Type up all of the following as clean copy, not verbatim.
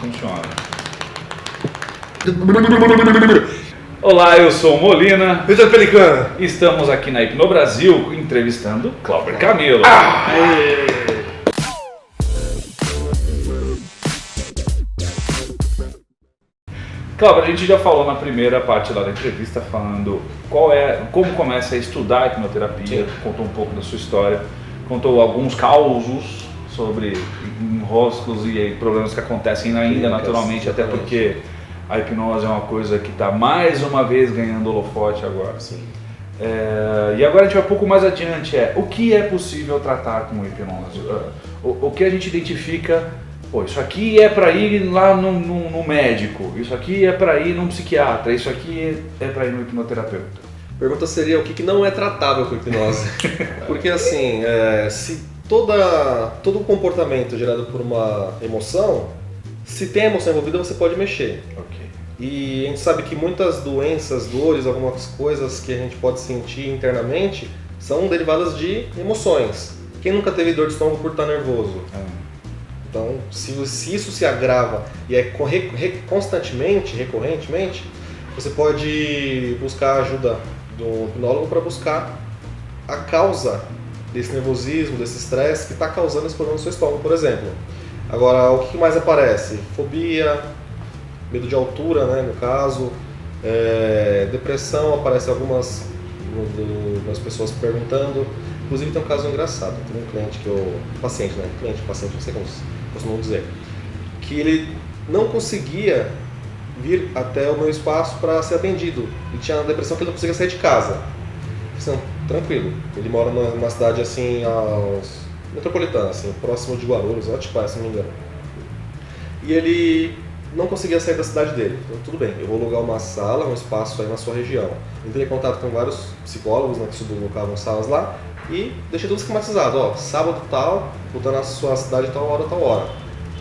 funciona. Olá, eu sou o Molina. Vitor Pelicano. Estamos aqui na Hipno Brasil entrevistando Cláudio Camilo. Cláudio, a gente já falou na primeira parte lá da entrevista falando como começa a estudar a hipnoterapia, contou um pouco da sua história, contou alguns causos sobre enroscos e problemas que acontecem ainda naturalmente, até porque a hipnose é uma coisa que está mais uma vez ganhando holofote agora. Sim. E agora a gente vai um pouco mais adiante, o que é possível tratar com hipnose? O que a gente identifica, isso aqui é para ir lá no médico, isso aqui é para ir num psiquiatra, isso aqui é para ir no hipnoterapeuta. A pergunta seria o que não é tratável com hipnose? Porque assim, se todo o comportamento gerado por uma emoção, se tem emoção envolvida você pode mexer. Ok. E a gente sabe que muitas doenças, dores, algumas coisas que a gente pode sentir internamente são derivadas de emoções. Quem nunca teve dor de estômago por estar nervoso? Então, se isso se agrava e é recorrentemente, você pode buscar a ajuda do hipnólogo para buscar a causa desse nervosismo, desse estresse que está causando esse problema no seu estômago, por exemplo. Agora, o que mais aparece? Fobia, medo de altura, né, no caso, depressão, aparece algumas pessoas perguntando. Inclusive tem um caso engraçado, tem um cliente paciente, não sei como costumam dizer, que ele não conseguia vir até o meu espaço para ser atendido. Ele tinha uma depressão que ele não conseguia sair de casa. Assim, tranquilo, ele mora numa cidade assim, metropolitana, assim, próximo de Guarulhos, Otipá, se não me engano. E ele não conseguia sair da cidade dele. Então, tudo bem, eu vou alugar uma sala, um espaço aí na sua região. Entrei em contato com vários psicólogos, né, que sublocavam salas lá, e deixei tudo esquematizado. Sábado tal, vou estar na sua cidade tal hora.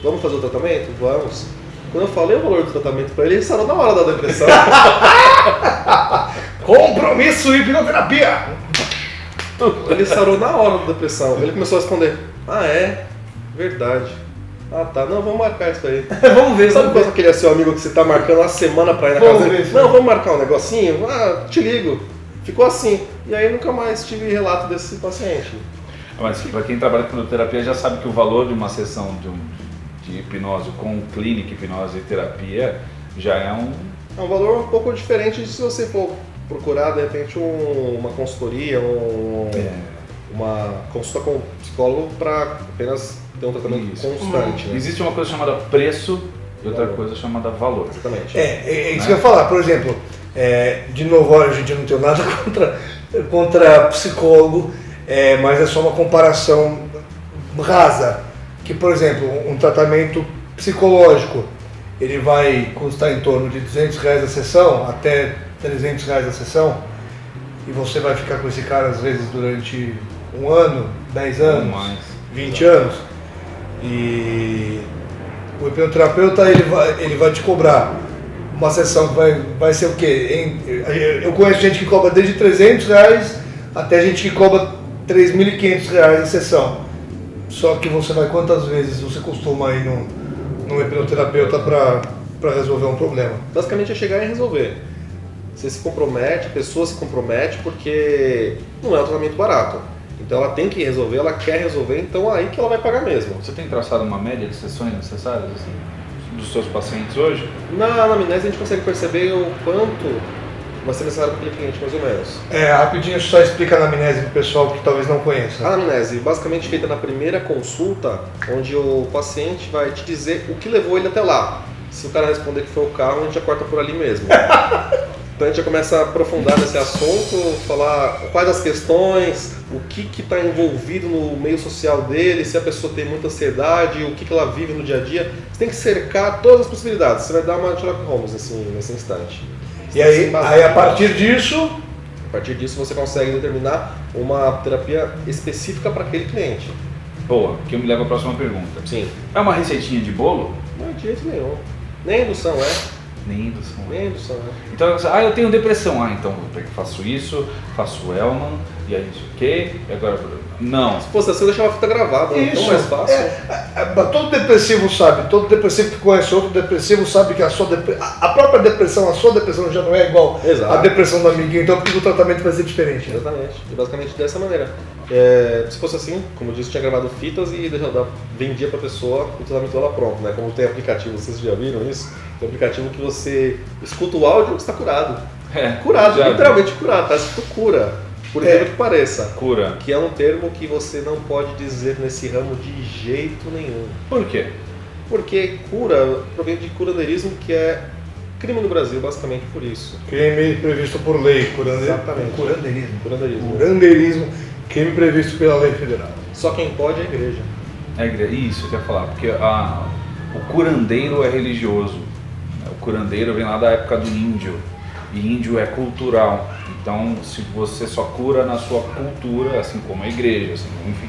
Vamos fazer o tratamento? Vamos. Quando eu falei o valor do tratamento para ele, ele sarou na hora da depressão. Compromisso e hipnoterapia! Ele sarou na hora da depressão. Ele começou a responder: verdade. Tá, não, vamos marcar isso aí. Vamos ver. Sabe quando aquele é seu amigo que você tá marcando uma semana pra ir na casa dele? Não, vamos marcar um negocinho? Te ligo. Ficou assim. E aí nunca mais tive relato desse paciente. Mas para quem trabalha com hipnoterapia já sabe que o valor de uma sessão de hipnose com clínica, hipnose e terapia já é um... É um valor um pouco diferente de se você for procurar, de repente, uma consultoria, uma consulta com um psicólogo para apenas ter um tratamento constante. Né? Existe uma coisa chamada preço e outra coisa chamada valor. Exatamente. É isso que eu ia falar, por exemplo, de novo, olha, gente, eu não tenho nada contra psicólogo, mas é só uma comparação rasa, que, por exemplo, um tratamento psicológico, ele vai custar em torno de R$200 a sessão, até R$300 a sessão, e você vai ficar com esse cara às vezes durante 1 ano, 10 anos, 20 anos, e o hipnoterapeuta ele vai te cobrar uma sessão que vai ser o quê? Eu conheço gente que cobra desde R$300 até gente que cobra R$3.500 a sessão. Só que você vai quantas vezes você costuma ir num hipnoterapeuta para resolver um problema? Basicamente é chegar e resolver. Você se compromete, a pessoa se compromete porque não é um tratamento barato. Então ela tem que resolver, ela quer resolver, então aí que ela vai pagar mesmo. Você tem traçado uma média de sessões necessárias assim, dos seus pacientes hoje? Na anamnese a gente consegue perceber o quanto vai ser necessário para aquele cliente, mais ou menos. Rapidinho, só explica a anamnese para o pessoal que talvez não conheça. A anamnese, basicamente feita na primeira consulta, onde o paciente vai te dizer o que levou ele até lá. Se o cara responder que foi o carro, a gente já corta por ali mesmo. Então a gente já começa a aprofundar nesse assunto, falar quais as questões, o que está envolvido no meio social dele, se a pessoa tem muita ansiedade, o que ela vive no dia a dia. Você tem que cercar todas as possibilidades, você vai dar uma Sherlock Holmes nesse instante. E aí a partir disso você consegue determinar uma terapia específica para aquele cliente. Boa, que me leva à próxima pergunta. Sim. É uma receitinha de bolo? Não, de jeito nenhum. Nem indução Nem indução. Nem indução Então, eu tenho depressão. Então eu faço isso, faço Elman, e aí não sei o quê. E agora, Não. Se fosse assim, eu deixava a fita gravada, é tão mais fácil. Todo depressivo sabe, todo depressivo que conhece outro depressivo sabe que a própria depressão, a sua depressão já não é igual à depressão do amiguinho, então porque o tratamento vai ser diferente. Né? Exatamente, e basicamente dessa maneira. Se fosse assim, como eu disse, tinha gravado fitas e vendia pra pessoa o tratamento dela pronto, né? Como tem aplicativo, vocês já viram isso? Tem aplicativo que você escuta o áudio e está curado. Curado, literalmente curado, tá escrito cura. Por incrível que pareça. Cura. Que é um termo que você não pode dizer nesse ramo de jeito nenhum. Por quê? Porque cura provém de curandeirismo, que é crime no Brasil, basicamente por isso. Crime previsto por lei, Exatamente. Curandeirismo, crime previsto pela lei federal. Só quem pode é a igreja. É a igreja. Isso, eu queria falar, porque o curandeiro é religioso. O curandeiro vem lá da época do índio. E índio é cultural. Então, se você só cura na sua cultura, assim como a igreja, assim, enfim.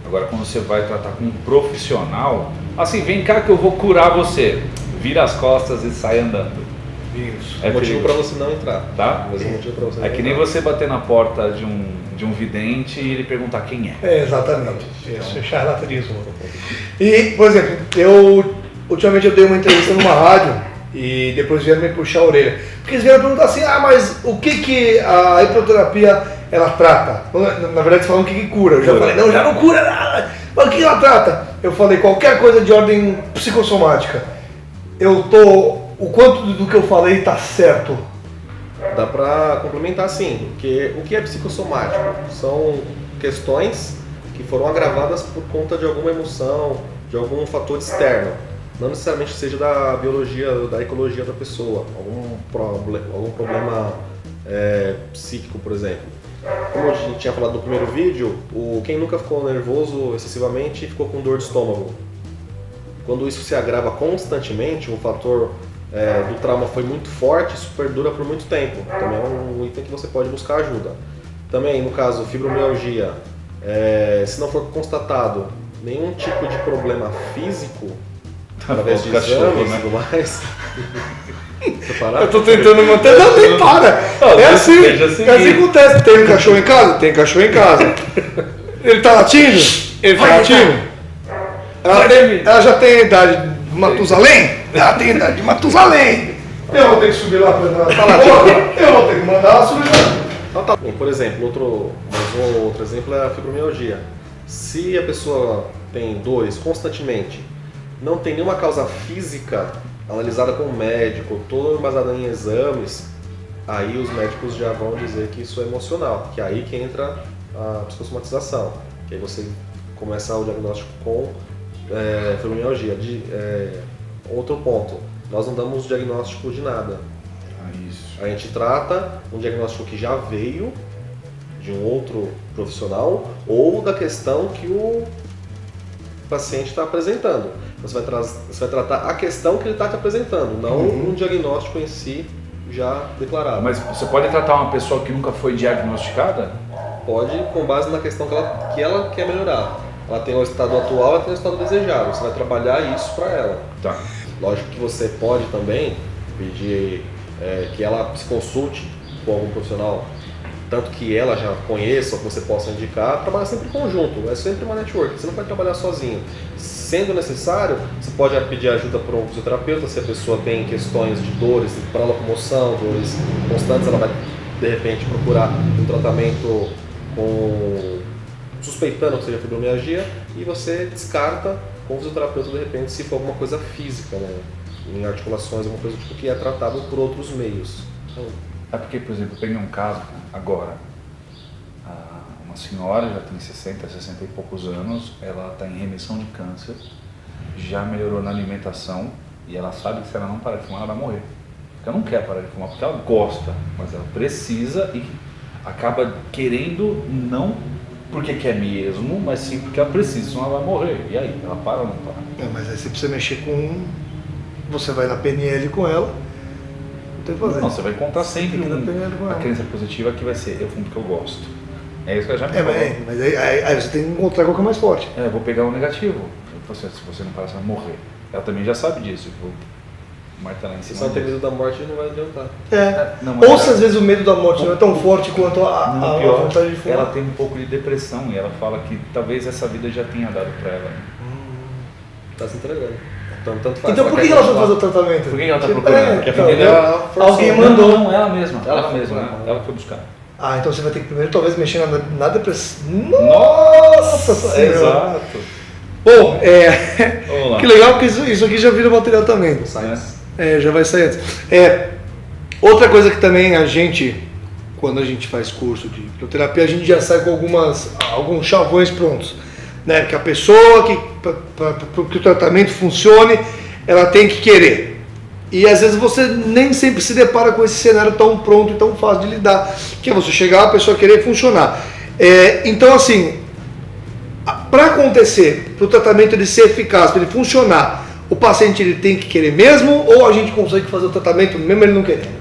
Agora, quando você vai tratar com um profissional, assim, vem cá que eu vou curar você. Vira as costas e sai andando. Isso. É motivo para você não entrar. Tá? Motivo pra você não é que nem você bater na porta de um vidente e ele perguntar quem é. Exatamente. Isso é charlatanismo. E, por exemplo, ultimamente eu dei uma entrevista numa rádio. E depois vieram me puxar a orelha. Porque eles vieram perguntar assim, mas o que a hipnoterapia ela trata? Na verdade, falam o que cura. Eu já falei, não, já não cura nada. Mas o que ela trata? Eu falei, qualquer coisa de ordem psicossomática. O quanto do que eu falei está certo? Dá para complementar sim, porque o que é psicossomático? São questões que foram agravadas por conta de alguma emoção, de algum fator externo. Não necessariamente seja da biologia, da ecologia da pessoa, algum problema psíquico, por exemplo. Como a gente tinha falado no primeiro vídeo, quem nunca ficou nervoso excessivamente ficou com dor de estômago. Quando isso se agrava constantemente, um fator do trauma foi muito forte, isso perdura por muito tempo. Também é um item que você pode buscar ajuda. Também, no caso, fibromialgia, se não for constatado nenhum tipo de problema físico, através de exames e tudo mais. Eu tô tentando manter. Não, nem para! É assim que acontece. Tem um cachorro em casa? Tem cachorro em casa. Ele tá latindo? Ele tá latindo? Ela já tem a idade de Matusalém? Ela tem a idade de Matusalém! Eu vou ter que subir lá pra ela. Eu vou ter que mandar ela subir lá. Então, tá bom. Por exemplo, outro exemplo é a fibromialgia. Se a pessoa tem dores constantemente, não tem nenhuma causa física analisada com o médico, toda embasada em exames, aí os médicos já vão dizer que isso é emocional, que é aí que entra a psicossomatização, que aí você começa o diagnóstico com fibromialgia. Outro ponto, nós não damos diagnóstico de nada. A gente trata um diagnóstico que já veio de um outro profissional ou da questão que o paciente está apresentando. Você vai tratar a questão que ele está te apresentando, não um diagnóstico em si já declarado. Mas você pode tratar uma pessoa que nunca foi diagnosticada? Pode, com base na questão que ela quer melhorar. Ela tem o estado atual, ela tem o estado desejado. Você vai trabalhar isso para ela. Tá. Lógico que você pode também pedir que ela se consulte com algum profissional, tanto que ela já conheça ou que você possa indicar. Trabalha sempre em conjunto, é sempre uma network, você não pode trabalhar sozinho. Sendo necessário, você pode pedir ajuda para um fisioterapeuta, se a pessoa tem questões de dores para locomoção, dores constantes, ela vai de repente procurar um tratamento suspeitando que seja fibromialgia e você descarta com o fisioterapeuta de repente se for alguma coisa física, né? Em articulações, alguma coisa tipo que é tratável por outros meios. Então, é porque, por exemplo, eu peguei um caso agora, uma senhora já tem 60 e poucos anos, ela está em remissão de câncer, já melhorou na alimentação e ela sabe que se ela não parar de fumar, ela vai morrer. Porque ela não quer parar de fumar, porque ela gosta, mas ela precisa e acaba querendo, não porque quer mesmo, mas sim porque ela precisa, senão ela vai morrer. E aí, ela para ou não para? Mas aí você precisa mexer com... Você vai na PNL com ela, não tem o que fazer. Não, você vai contar sempre a crença positiva que vai ser, eu fumo porque eu gosto. É isso que ela já me falou. Mas aí você tem que encontrar qual que é mais forte. Eu vou pegar o negativo. Se você não parar, você vai morrer. Ela também já sabe disso. martelar em Se cima você não tem disso. medo da morte, não vai adiantar. Não, mas Ou se às vezes o medo da morte não é tão forte quanto a pior, vontade de fumar. ela tem um pouco de depressão e ela fala que talvez essa vida já tenha dado pra ela. Tá se entregando. Então, tanto faz. Então por que ela foi fazer o tratamento? Por que ela tá procurando? Então, Entendeu? alguém mandou. Não, ela mesma. Ela foi mesma, buscar. né? Ela foi buscar. Ah, então você vai ter que primeiro talvez mexer na depressão. Nossa Senhora. exato. Bom, Vamos lá. que legal porque isso aqui já vira material também. Já vai sair antes. Outra coisa que também quando a gente faz curso de hipnoterapia, a gente já sai com alguns chavões prontos. Né? Que a pessoa para que o tratamento funcione, ela tem que querer. E às vezes você nem sempre se depara com esse cenário tão pronto e tão fácil de lidar, que é você chegar, a pessoa querer funcionar. Então assim, para acontecer, para o tratamento ele ser eficaz, para ele funcionar, o paciente ele tem que querer mesmo ou a gente consegue fazer o tratamento mesmo ele não querendo?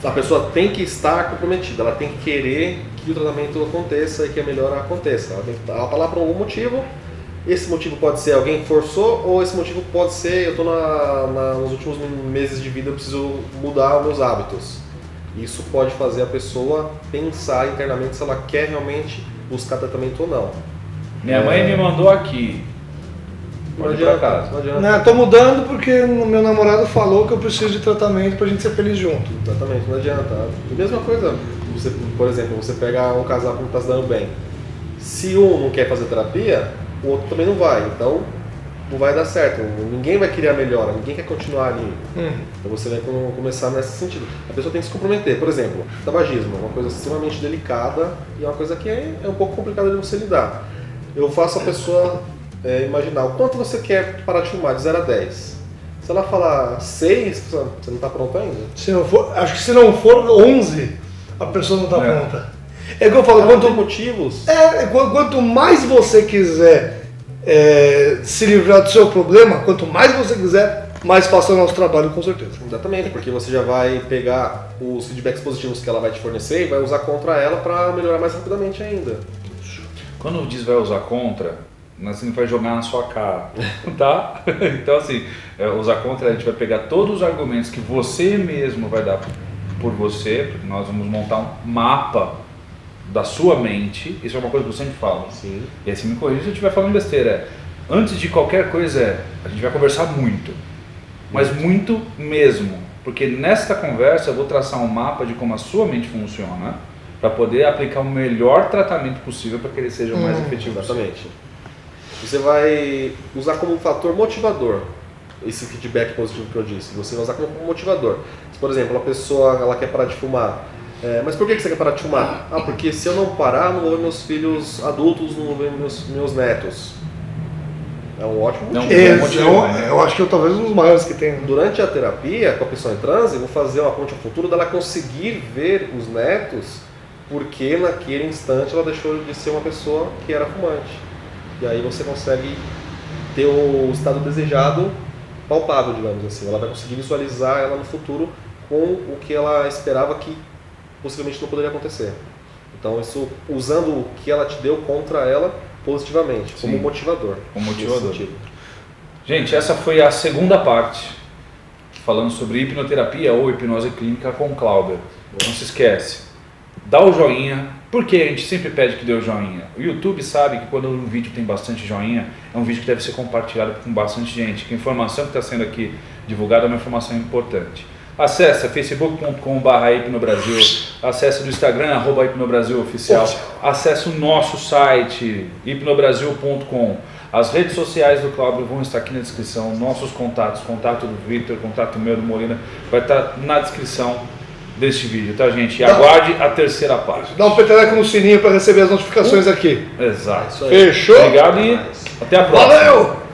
A pessoa tem que estar comprometida, ela tem que querer que o tratamento aconteça e que a melhora aconteça. Ela está lá por algum motivo. Esse motivo pode ser alguém forçou ou esse motivo pode ser eu estou nos últimos meses de vida eu preciso mudar os meus hábitos. Isso pode fazer a pessoa pensar internamente se ela quer realmente buscar tratamento ou não. Minha mãe me mandou aqui. Não Pode ir pra adianta, casa. não adianta. Não, tô mudando porque o meu namorado falou que eu preciso de tratamento pra gente ser feliz junto. Exatamente, não adianta. A mesma coisa, você, por exemplo, você pega um casal que não está se dando bem. Se um não quer fazer terapia, o outro também não vai. Então, não vai dar certo. Ninguém vai querer a melhora, ninguém quer continuar ali. Então você vai começar nesse sentido. A pessoa tem que se comprometer. Por exemplo, tabagismo é uma coisa extremamente delicada e é uma coisa que é um pouco complicada de você lidar. Eu faço a pessoa imaginar o quanto você quer parar de fumar, de 0 a 10. Se ela falar 6, você não está pronto ainda? Acho que se não for 11, a pessoa não está pronta. É que eu falo, Quanto motivos? Quanto mais você quiser se livrar do seu problema, quanto mais você quiser, mais fácil é o nosso trabalho, com certeza. Exatamente, porque você já vai pegar os feedbacks positivos que ela vai te fornecer e vai usar contra ela para melhorar mais rapidamente ainda. Quando diz vai usar contra, assim, vai jogar na sua cara, tá? Então assim, usar contra a gente vai pegar todos os argumentos que você mesmo vai dar por você, porque nós vamos montar um mapa da sua mente. Isso é uma coisa que eu sempre falo. Sim. E assim, me corrija se eu estiver falando besteira. Antes de qualquer coisa, a gente vai conversar muito, mas muito mesmo, porque nesta conversa eu vou traçar um mapa de como a sua mente funciona para poder aplicar o melhor tratamento possível para que ele seja o mais efetivo possível. Exatamente. Você vai usar como um fator motivador esse feedback positivo que eu disse. Você vai usar como motivador. Se, por exemplo, a pessoa ela quer parar de fumar. Mas por que você quer parar de fumar? Porque se eu não parar, não vou ver meus filhos adultos, não vou ver meus netos. É um ótimo motivo. Eu acho que eu talvez um dos maiores que tem. Durante a terapia, com a pessoa em transe, eu vou fazer uma ponte ao futuro dela conseguir ver os netos porque naquele instante ela deixou de ser uma pessoa que era fumante. E aí você consegue ter o estado desejado palpável, digamos assim. Ela vai conseguir visualizar ela no futuro com o que ela esperava que possivelmente não poderia acontecer. Então isso usando o que ela te deu contra ela positivamente, como motivador. Como motivador. Gente, essa foi a segunda parte, falando sobre hipnoterapia ou hipnose clínica com o Clauber. Não se esquece, dá o joinha. Por que a gente sempre pede que dê o joinha? O YouTube sabe que quando um vídeo tem bastante joinha, é um vídeo que deve ser compartilhado com bastante gente, que a informação que está sendo aqui divulgada é uma informação importante. Acesse facebook.com/hipnobrasil, acesse no Instagram @hipnobrasil-oficial, acesse o nosso site hipnobrasil.com. As redes sociais do Cláudio vão estar aqui na descrição, nossos contatos, contato do Victor, contato meu, do Molina, vai estar na descrição deste vídeo, tá, gente? E aguarde a terceira parte. Dá um peteleco no sininho para receber as notificações aqui. Exato. Fechou? Obrigado e até a próxima. Valeu!